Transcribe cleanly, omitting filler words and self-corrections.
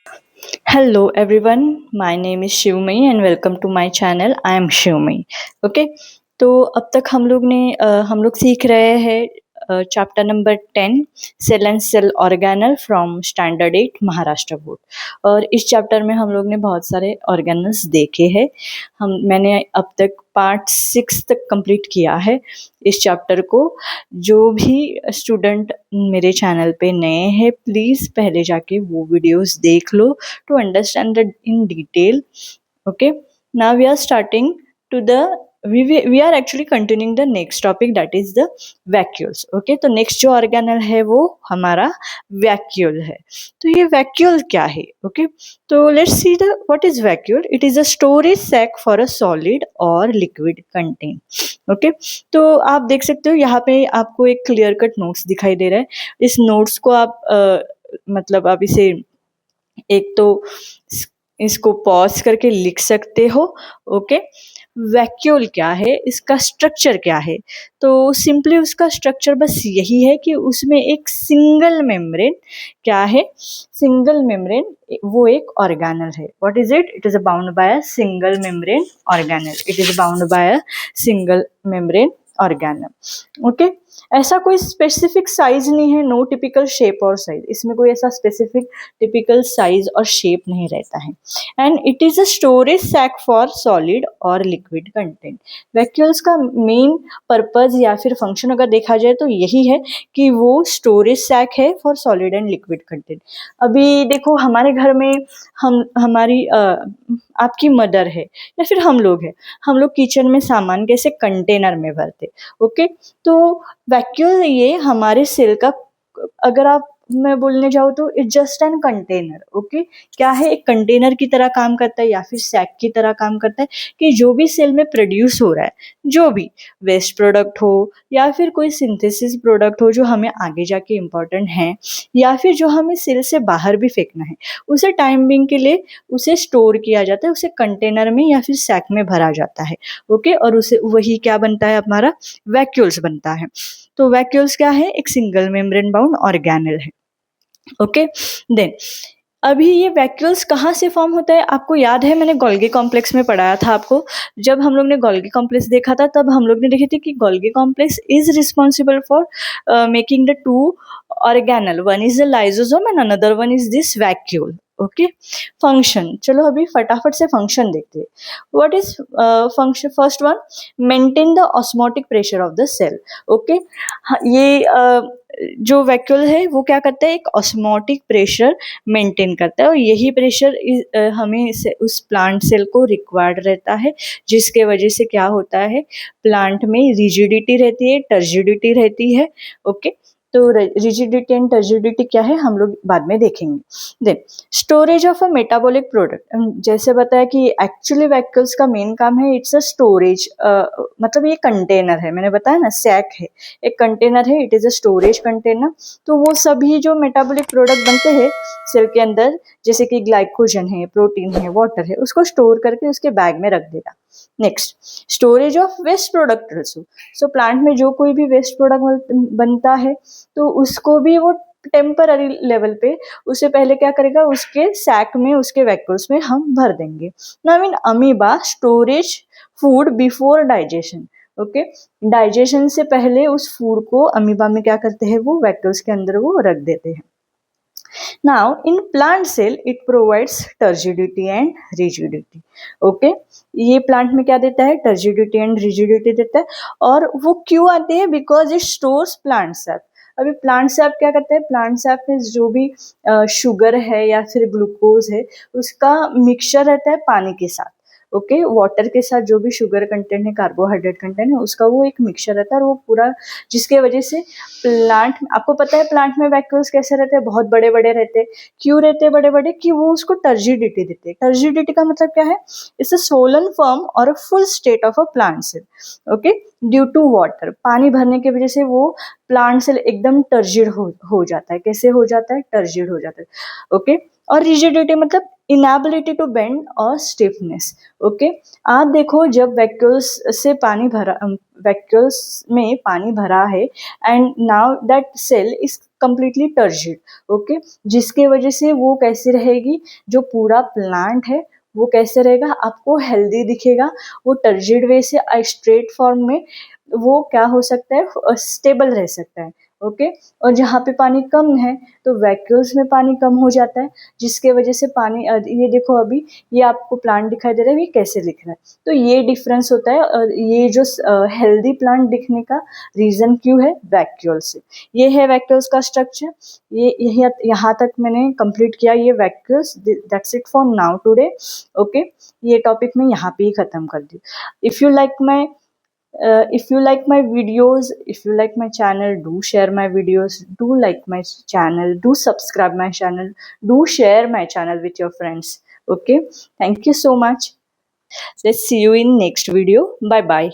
Hello everyone, my name is Shivmai and welcome to my channel. I am Shivmai. Okay तो अब तक हम लोग सीख रहे हैं chapter number 10 cell and cell organelle from standard 8 Maharashtra board. और इस चैप्टर में हम लोग ने बहुत सारे ऑर्गेनल्स देखे हैं। मैंने अब तक पार्ट 6 तक कंप्लीट किया है इस चैप्टर को। जो भी स्टूडेंट मेरे चैनल पे नए हैं प्लीज़ पहले जाके वो वीडियोस देख लो to understand it in detail. Okay, now we are starting to the we are actually continuing the next topic, that is the vacuoles. Okay, तो next जो organelle है वो हमारा vacuole है। तो ये vacuole क्या है? Okay, तो let's see the what is vacuole. It is a storage sac for a solid or liquid contain. Okay तो आप देख सकते हो यहाँ पे आपको एक क्लियर कट नोट्स दिखाई दे रहा है। इस नोट्स को आप मतलब आप इसे एक तो इसको पॉज करके लिख सकते हो। ओके, वैक्यूल क्या है, इसका स्ट्रक्चर क्या है? तो सिंपली उसका स्ट्रक्चर बस यही है कि उसमें एक सिंगल मेम्ब्रेन क्या है, सिंगल मेम्ब्रेन वो एक ऑर्गेनल है। What is it? It is bound by a single membrane organelle. It is bound by a single membrane organelle. Okay, ऐसा कोई स्पेसिफिक साइज नहीं है, नो टिपिकल शेप और साइज। इसमें कोई ऐसा स्पेसिफिक टिपिकल साइज और शेप नहीं रहता है। And it is a storage sac for solid और लिक्विड कंटेंट। वैक्यूल्स का मेन पर्पज या फिर फंक्शन अगर देखा जाए तो यही है कि वो स्टोरेज सैक है for solid and liquid content. अभी देखो हमारे घर में हमारी आपकी मदर है या फिर हम लोग हैं, हम लोग किचन में सामान कैसे कंटेनर में भरते। ओके, तो वैक्यूल ये हमारे सेल का, अगर आप मैं बोलने जाऊँ तो it just an container. Okay, क्या है, एक कंटेनर की तरह काम करता है या फिर सैक की तरह काम करता है कि जो भी सेल में प्रोड्यूस हो रहा है, जो भी वेस्ट प्रोडक्ट हो या फिर कोई सिंथेसिस प्रोडक्ट हो जो हमें आगे जाके इम्पोर्टेंट है या फिर जो हमें सेल से बाहर भी फेंकना है, उसे टाइम बिंग के लिए उसे स्टोर किया जाता है, उसे कंटेनर में या फिर सैक में भरा जाता है। ओके, और उसे वही क्या बनता है, हमारा वैक्यूल्स बनता है। तो वैक्यूल्स क्या है, एक सिंगल मेम्ब्रेन बाउंड ऑर्गेनल है। ओके, देन अभी ये वैक्यूल्स कहाँ से फॉर्म होता है? आपको याद है मैंने गोल्गी कॉम्प्लेक्स में पढ़ाया था आपको। जब हम लोग ने गोल्गी कॉम्प्लेक्स देखा था तब हम लोग ने देखे थे कि Golgi complex is responsible for making the two organelle, one is the lysosome and another one is this vacuole. Okay, function, चलो अभी फटाफट से फंक्शन देखते हैं। What is function? First one, maintain the osmotic pressure of the cell. Okay, ये जो vacuole है वो क्या करता है, एक ऑस्मोटिक प्रेशर मेंटेन करता है और यही प्रेशर हमें उस प्लांट सेल को रिक्वायर्ड रहता है, जिसके वजह से क्या होता है, प्लांट में रिजिडिटी रहती है, टर्जिडिटी रहती है। ओके, तो रिजिडिटी एंड टर्जिडिटी क्या है हम लोग बाद में देखेंगे। Then storage of a metabolic product, जैसे बताया कि एक्चुअली वैक्यूल्स का मेन काम है, इट्स अ स्टोरेज, मतलब ये कंटेनर है, मैंने बताया ना सैक है, एक कंटेनर है, it is a storage container. तो वो सभी जो मेटाबॉलिक प्रोडक्ट बनते हैं सेल के अंदर, जैसे कि ग्लाइकोजन है, प्रोटीन है, वाटर है, उसको स्टोर करके उसके बैग में रख देगा। Next, storage of waste product also. So plant में जो कोई भी वेस्ट प्रोडक्ट बनता है तो उसको भी वो टेम्पररी लेवल पे उसे पहले क्या करेगा, उसके सैक में, उसके वैक्यूल्स में हम भर देंगे। Now in amoeba storage food before digestion. Okay, digestion से पहले उस फूड को अमीबा में क्या करते हैं, वो वैक्यूल्स के अंदर वो रख देते हैं। Now in plant cell it provides turgidity and rigidity. Okay, ये प्लांट में क्या देता है, टर्जिडिटी एंड रिजिडिटी देता है। और वो क्यों आते हैं, because it stores plant SAP. अभी प्लांट सैप क्या करता है, प्लांट सैप में जो भी शुगर है या फिर ग्लूकोज है उसका मिक्सचर रहता है पानी के साथ। ओके, वाटर के साथ जो भी शुगर कंटेंट है, कार्बोहाइड्रेट कंटेंट है, उसका वो एक मिक्सचर रहता है और वो पूरा, जिसके वजह से प्लांट, आपको पता है प्लांट में वैक्यूल्स कैसे रहते हैं, बहुत बड़े बड़े रहते हैं। क्यों रहते हैं बड़े बड़े, कि वो उसको टर्जिडिटी देते हैं। टर्जिडिटी का मतलब क्या है, इट्स अ सोलन फॉर्म और a full state of a plant cell. Okay, due to water, पानी भरने की वजह से वो प्लांट सेल एकदम टर्जिड हो जाता है। कैसे हो जाता है, टर्जिड हो जाता है। ओके, और रिजिडिटी मतलब इनएबिलिटी टू बेंड और स्टिफनेस। ओके, आप देखो जब वैक्यूल्स से वैक्यूल्स में पानी भरा है and now that cell is completely turgid, okay. जिसके वजह से वो कैसे रहेगी, जो पूरा प्लांट है वो कैसे रहेगा, आपको हेल्दी दिखेगा। वो टर्जिड वे से स्ट्रेट फॉर्म में वो क्या हो सकता है, स्टेबल रह सकता है, ओके। और जहाँ पे पानी कम है तो वैक्यूल्स में पानी कम हो जाता है, जिसके वजह से पानी ये देखो अभी ये आपको प्लांट दिखाई दे रहा है, ये कैसे दिख रहा है। तो ये डिफरेंस होता है, और ये जो हेल्दी प्लांट दिखने का रीज़न क्यों है, वैक्यूल से। ये है वैक्यूल्स का स्ट्रक्चर। ये यहाँ तक मैंने कंप्लीट किया ये वैक्यूल्स। That's it for now today, okay. ये टॉपिक मैं यहाँ पे ही ख़त्म कर दी। If you like my if you like my videos, if you like my channel, do share my videos, do like my channel, do subscribe my channel, do share my channel with your friends, okay. Thank you so much. Let's see you in next video. Bye bye.